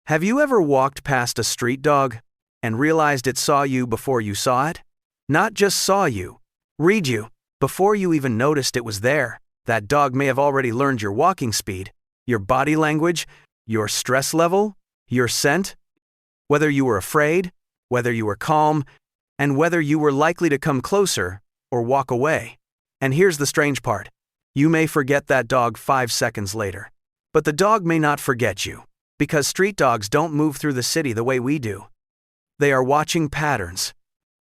Have you ever walked past a street dog and realized it saw you before you saw it? Not just saw you, read you. Before you even noticed it was there, that dog may have already learned your walking speed, your body language, your stress level, your scent, whether you were afraid, whether you were calm, and whether you were likely to come closer or walk away. And here's the strange part. You may forget that dog 5 seconds later. But the dog may not forget you, because street dogs don't move through the city the way we do. They are watching patterns.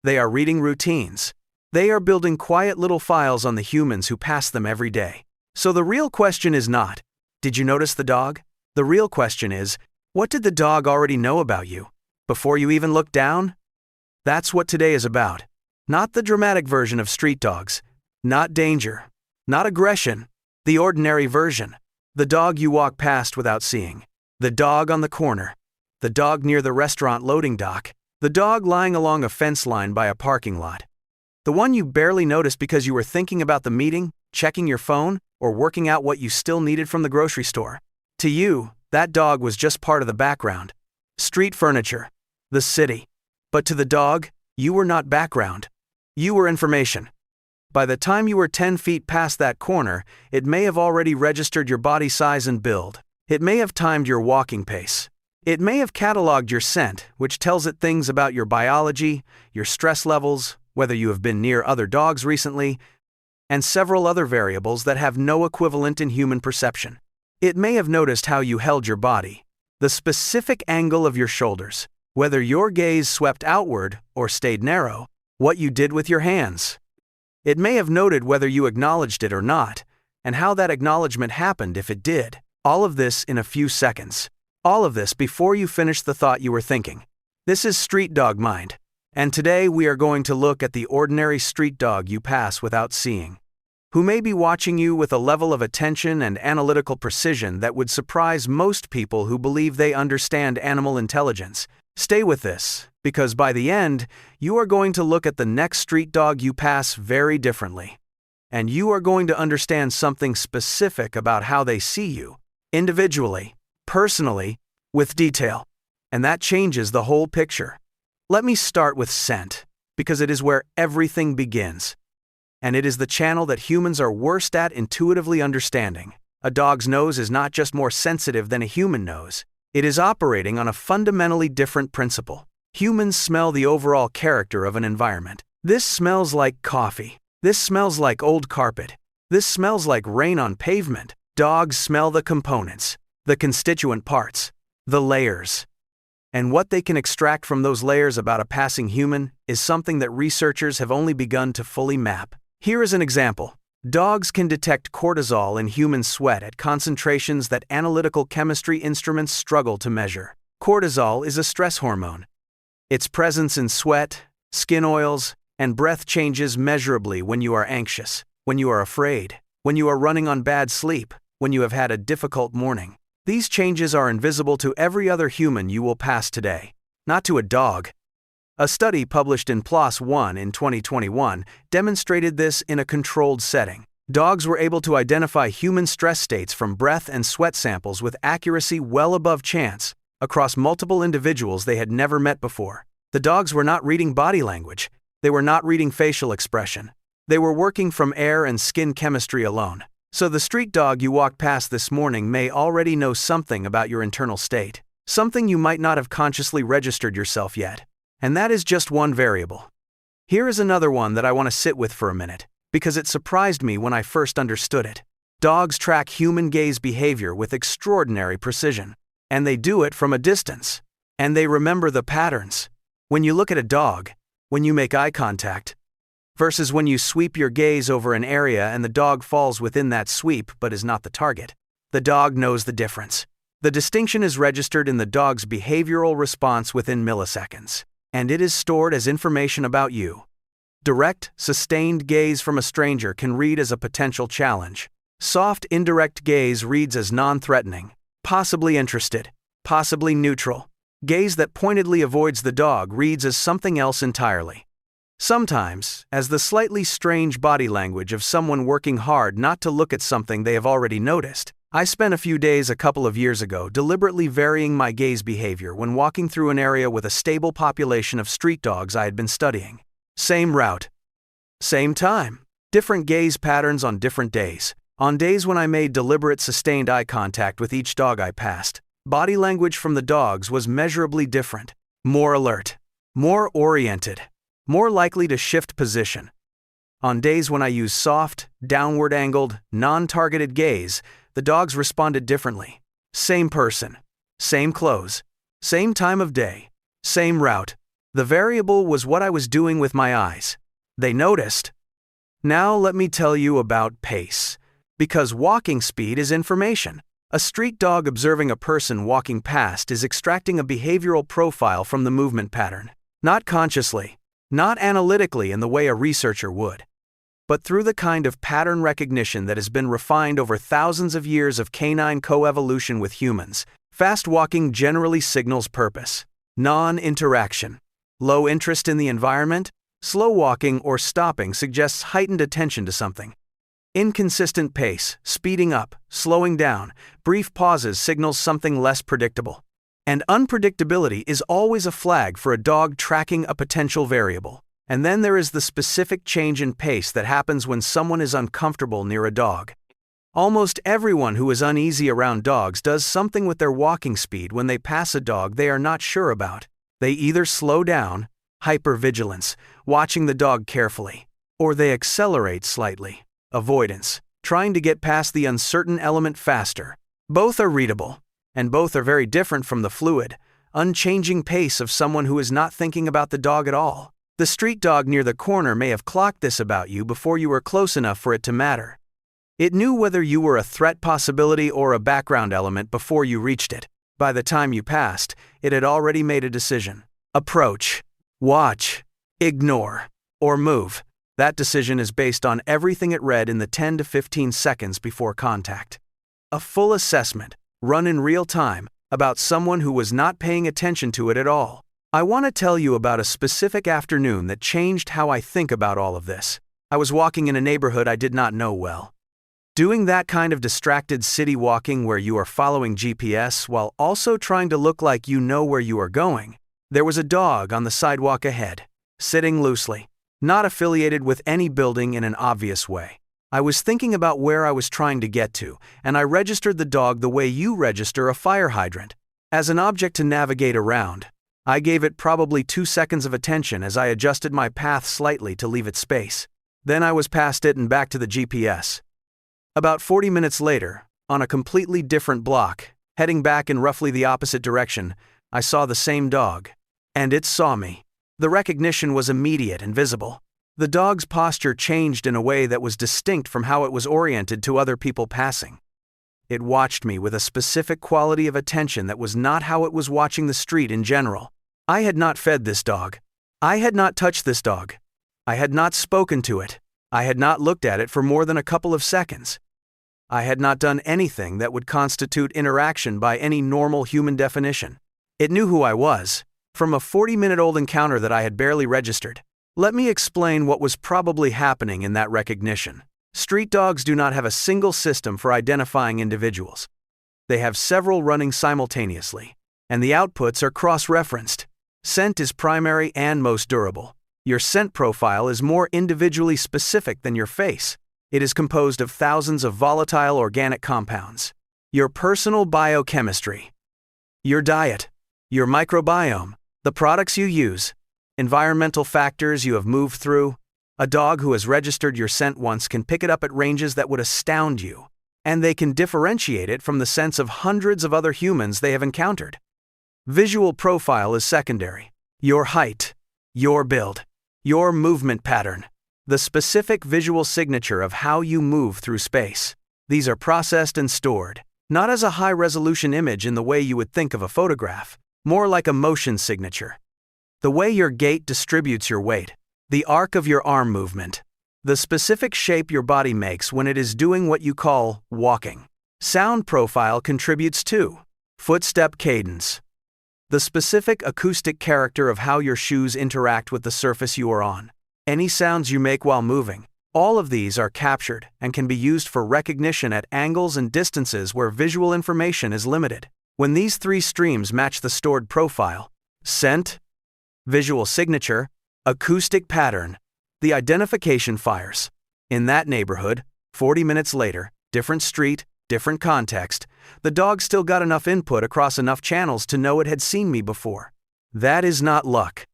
They are reading routines. They are building quiet little files on the humans who pass them every day. So the real question is not, did you notice the dog? The real question is, what did the dog already know about you before you even looked down? That's what today is about. Not the dramatic version of street dogs. Not danger. Not aggression. The ordinary version. The dog you walk past without seeing. The dog on the corner. The dog near the restaurant loading dock. The dog lying along a fence line by a parking lot. The one you barely noticed because you were thinking about the meeting, checking your phone, or working out what you still needed from the grocery store. To you, that dog was just part of the background. Street furniture. The city. But to the dog, you were not background. You were information. By the time you were 10 feet past that corner, it may have already registered your body size and build. It may have timed your walking pace. It may have cataloged your scent, which tells it things about your biology, your stress levels, whether you have been near other dogs recently, and several other variables that have no equivalent in human perception. It may have noticed how you held your body, the specific angle of your shoulders, whether your gaze swept outward or stayed narrow, what you did with your hands. It may have noted whether you acknowledged it or not, and how that acknowledgement happened if it did. All of this in a few seconds. All of this before you finished the thought you were thinking. This is Street Dog Mind, and today we are going to look at the ordinary street dog you pass without seeing, who may be watching you with a level of attention and analytical precision that would surprise most people who believe they understand animal intelligence. Stay with this, because by the end, you are going to look at the next street dog you pass very differently. And you are going to understand something specific about how they see you, individually, personally, with detail. And that changes the whole picture. Let me start with scent, because it is where everything begins. And it is the channel that humans are worst at intuitively understanding. A dog's nose is not just more sensitive than a human nose. It is operating on a fundamentally different principle. Humans smell the overall character of an environment. This smells like coffee. This smells like old carpet. This smells like rain on pavement. Dogs smell the components, the constituent parts, the layers. And what they can extract from those layers about a passing human is something that researchers have only begun to fully map. Here is an example. Dogs can detect cortisol in human sweat at concentrations that analytical chemistry instruments struggle to measure. Cortisol is a stress hormone. Its presence in sweat, skin oils, and breath changes measurably when you are anxious, when you are afraid, when you are running on bad sleep, when you have had a difficult morning. These changes are invisible to every other human you will pass today, not to a dog. A study published in PLOS One in 2021 demonstrated this in a controlled setting. Dogs were able to identify human stress states from breath and sweat samples with accuracy well above chance, across multiple individuals they had never met before. The dogs were not reading body language. They were not reading facial expression. They were working from air and skin chemistry alone. So the street dog you walked past this morning may already know something about your internal state, something you might not have consciously registered yourself yet. And that is just one variable. Here is another one that I want to sit with for a minute, because it surprised me when I first understood it. Dogs track human gaze behavior with extraordinary precision. And they do it from a distance. And they remember the patterns. When you look at a dog, when you make eye contact, versus when you sweep your gaze over an area and the dog falls within that sweep but is not the target. The dog knows the difference. The distinction is registered in the dog's behavioral response within milliseconds. And it is stored as information about you. Direct, sustained gaze from a stranger can read as a potential challenge. Soft, indirect gaze reads as non-threatening, possibly interested, possibly neutral. Gaze that pointedly avoids the dog reads as something else entirely. Sometimes, as the slightly strange body language of someone working hard not to look at something they have already noticed. I spent a few days a couple of years ago deliberately varying my gaze behavior when walking through an area with a stable population of street dogs I had been studying. Same route. Same time. Different gaze patterns on different days. On days when I made deliberate sustained eye contact with each dog I passed, body language from the dogs was measurably different. More alert. More oriented. More likely to shift position. On days when I used soft, downward-angled, non-targeted gaze, the dogs responded differently. Same person. Same clothes. Same time of day. Same route. The variable was what I was doing with my eyes. They noticed. Now let me tell you about pace. Because walking speed is information. A street dog observing a person walking past is extracting a behavioral profile from the movement pattern. Not consciously. Not analytically in the way a researcher would, but through the kind of pattern recognition that has been refined over thousands of years of canine coevolution with humans. Fast walking generally signals purpose, non-interaction. Low interest in the environment, slow walking or stopping suggests heightened attention to something. Inconsistent pace, speeding up, slowing down, brief pauses signals something less predictable. And unpredictability is always a flag for a dog tracking a potential variable. And then there is the specific change in pace that happens when someone is uncomfortable near a dog. Almost everyone who is uneasy around dogs does something with their walking speed when they pass a dog they are not sure about. They either slow down, hypervigilance, watching the dog carefully, or they accelerate slightly, avoidance, trying to get past the uncertain element faster. Both are readable, and both are very different from the fluid, unchanging pace of someone who is not thinking about the dog at all. The street dog near the corner may have clocked this about you before you were close enough for it to matter. It knew whether you were a threat possibility or a background element before you reached it. By the time you passed, it had already made a decision. Approach, watch, ignore, or move. That decision is based on everything it read in the 10 to 15 seconds before contact. A full assessment, run in real time, about someone who was not paying attention to it at all. I want to tell you about a specific afternoon that changed how I think about all of this. I was walking in a neighborhood I did not know well. Doing that kind of distracted city walking where you are following GPS while also trying to look like you know where you are going. There was a dog on the sidewalk ahead, sitting loosely, not affiliated with any building in an obvious way. I was thinking about where I was trying to get to, and I registered the dog the way you register a fire hydrant, as an object to navigate around. I gave it probably 2 seconds of attention as I adjusted my path slightly to leave it space. Then I was past it and back to the GPS. About 40 minutes later, on a completely different block, heading back in roughly the opposite direction, I saw the same dog. And it saw me. The recognition was immediate and visible. The dog's posture changed in a way that was distinct from how it was oriented to other people passing. It watched me with a specific quality of attention that was not how it was watching the street in general. I had not fed this dog. I had not touched this dog. I had not spoken to it. I had not looked at it for more than a couple of seconds. I had not done anything that would constitute interaction by any normal human definition. It knew who I was, from a 40-minute-old encounter that I had barely registered. Let me explain what was probably happening in that recognition. Street dogs do not have a single system for identifying individuals. They have several running simultaneously, and the outputs are cross-referenced. Scent is primary and most durable. Your scent profile is more individually specific than your face. It is composed of thousands of volatile organic compounds. Your personal biochemistry, your diet, your microbiome, the products you use, environmental factors you have moved through. A dog who has registered your scent once can pick it up at ranges that would astound you, and they can differentiate it from the scents of hundreds of other humans they have encountered. Visual profile is secondary. Your height, your build, your movement pattern, the specific visual signature of how you move through space. These are processed and stored, not as a high-resolution image in the way you would think of a photograph, more like a motion signature. The way your gait distributes your weight, the arc of your arm movement, the specific shape your body makes when it is doing what you call walking. Sound profile contributes too. Footstep cadence, the specific acoustic character of how your shoes interact with the surface you are on. Any sounds you make while moving, All of these are captured and can be used for recognition at angles and distances where visual information is limited. When these three streams match the stored profile, scent, visual signature, acoustic pattern, the identification fires. In that neighborhood, 40 minutes later, different street, different context, the dog still got enough input across enough channels to know it had seen me before. That is not luck.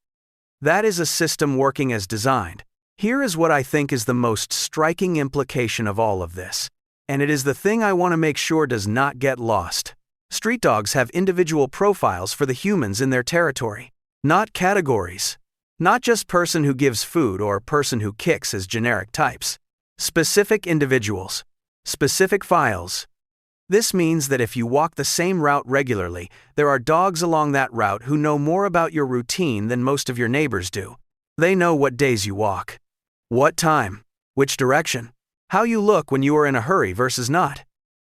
That is a system working as designed. Here is what I think is the most striking implication of all of this, and it is the thing I want to make sure does not get lost. Street dogs have individual profiles for the humans in their territory, not categories. Not just person who gives food or person who kicks as generic types. Specific individuals. Specific files. This means that if you walk the same route regularly, there are dogs along that route who know more about your routine than most of your neighbors do. They know what days you walk, what time, which direction, how you look when you are in a hurry versus not,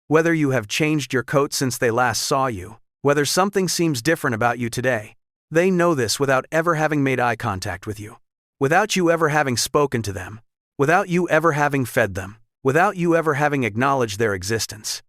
whether you have changed your coat since they last saw you, whether something seems different about you today. They know this without ever having made eye contact with you, without you ever having spoken to them, without you ever having fed them, without you ever having acknowledged their existence.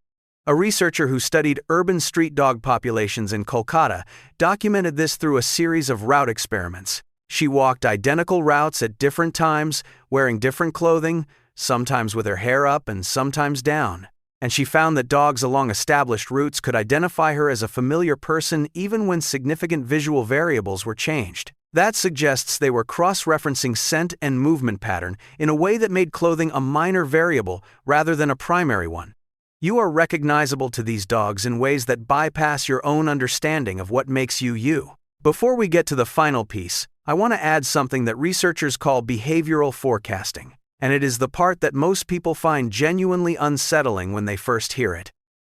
A researcher who studied urban street dog populations in Kolkata documented this through a series of route experiments. She walked identical routes at different times, wearing different clothing, sometimes with her hair up and sometimes down. And she found that dogs along established routes could identify her as a familiar person even when significant visual variables were changed. That suggests they were cross-referencing scent and movement pattern in a way that made clothing a minor variable rather than a primary one. You are recognizable to these dogs in ways that bypass your own understanding of what makes you you. Before we get to the final piece, I want to add something that researchers call behavioral forecasting, and it is the part that most people find genuinely unsettling when they first hear it.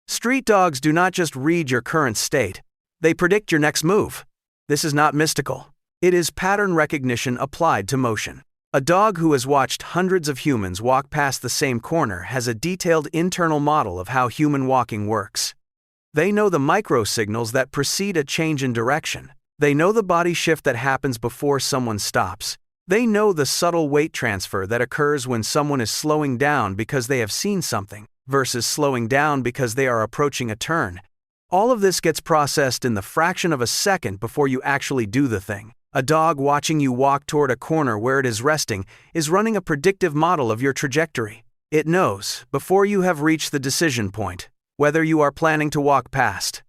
Street dogs do not just read your current state, they predict your next move. This is not mystical. It is pattern recognition applied to motion. A dog who has watched hundreds of humans walk past the same corner has a detailed internal model of how human walking works. They know the micro signals that precede a change in direction. They know the body shift that happens before someone stops. They know the subtle weight transfer that occurs when someone is slowing down because they have seen something, versus slowing down because they are approaching a turn. All of this gets processed in the fraction of a second before you actually do the thing. A dog watching you walk toward a corner where it is resting is running a predictive model of your trajectory. It knows, before you have reached the decision point, whether you are planning to walk past,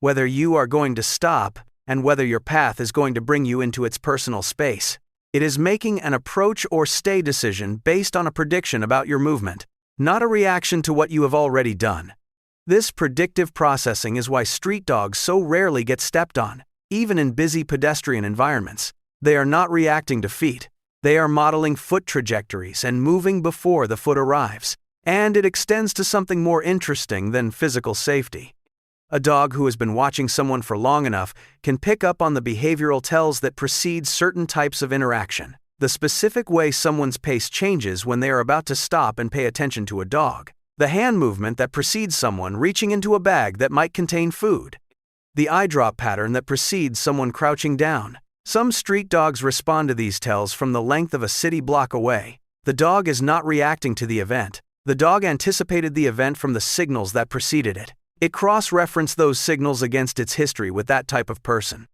whether you are going to stop, and whether your path is going to bring you into its personal space. It is making an approach or stay decision based on a prediction about your movement, not a reaction to what you have already done. This predictive processing is why street dogs so rarely get stepped on. Even in busy pedestrian environments, they are not reacting to feet. They are modeling foot trajectories and moving before the foot arrives. And it extends to something more interesting than physical safety. A dog who has been watching someone for long enough can pick up on the behavioral tells that precede certain types of interaction. The specific way someone's pace changes when they are about to stop and pay attention to a dog. The hand movement that precedes someone reaching into a bag that might contain food. The eye drop pattern that precedes someone crouching down. Some street dogs respond to these tells from the length of a city block away. The dog is not reacting to the event. The dog anticipated the event from the signals that preceded it. It cross-referenced those signals against its history with that type of person.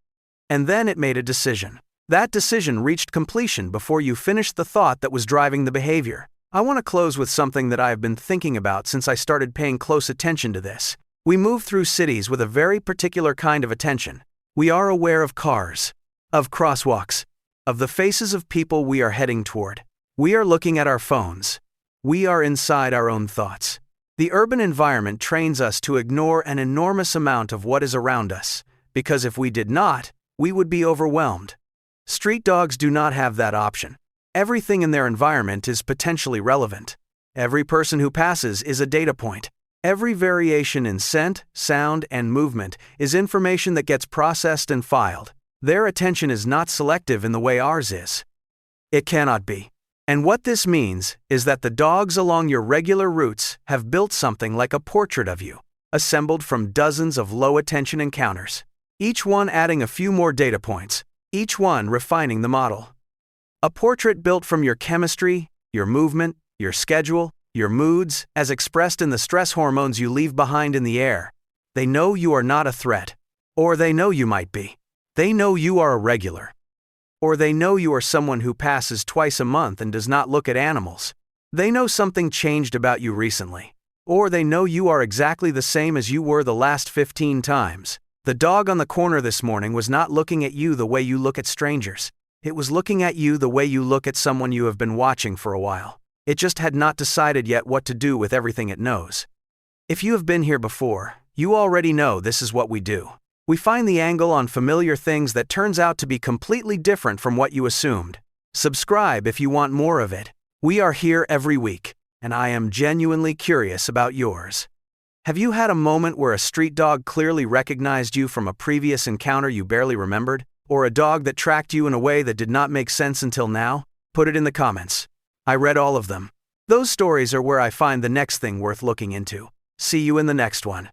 And then it made a decision. That decision reached completion before you finished the thought that was driving the behavior. I want to close with something that I have been thinking about since I started paying close attention to this. We move through cities with a very particular kind of attention. We are aware of cars, of crosswalks, of the faces of people we are heading toward. We are looking at our phones. We are inside our own thoughts. The urban environment trains us to ignore an enormous amount of what is around us, because if we did not, we would be overwhelmed. Street dogs do not have that option. Everything in their environment is potentially relevant. Every person who passes is a data point. Every variation in scent, sound, and movement is information that gets processed and filed. Their attention is not selective in the way ours is. It cannot be. And what this means is that the dogs along your regular routes have built something like a portrait of you, assembled from dozens of low-attention encounters, each one adding a few more data points, each one refining the model. A portrait built from your chemistry, your movement, your schedule, your moods, as expressed in the stress hormones you leave behind in the air. They know you are not a threat. Or they know you might be. They know you are a regular. Or they know you are someone who passes twice a month and does not look at animals. They know something changed about you recently. Or they know you are exactly the same as you were the last 15 times. The dog on the corner this morning was not looking at you the way you look at strangers. It was looking at you the way you look at someone you have been watching for a while. It just had not decided yet what to do with everything it knows. If you have been here before, you already know this is what we do. We find the angle on familiar things that turns out to be completely different from what you assumed. Subscribe if you want more of it. We are here every week, and I am genuinely curious about yours. Have you had a moment where a street dog clearly recognized you from a previous encounter you barely remembered? Or a dog that tracked you in a way that did not make sense until now? Put it in the comments. I read all of them. Those stories are where I find the next thing worth looking into. See you in the next one.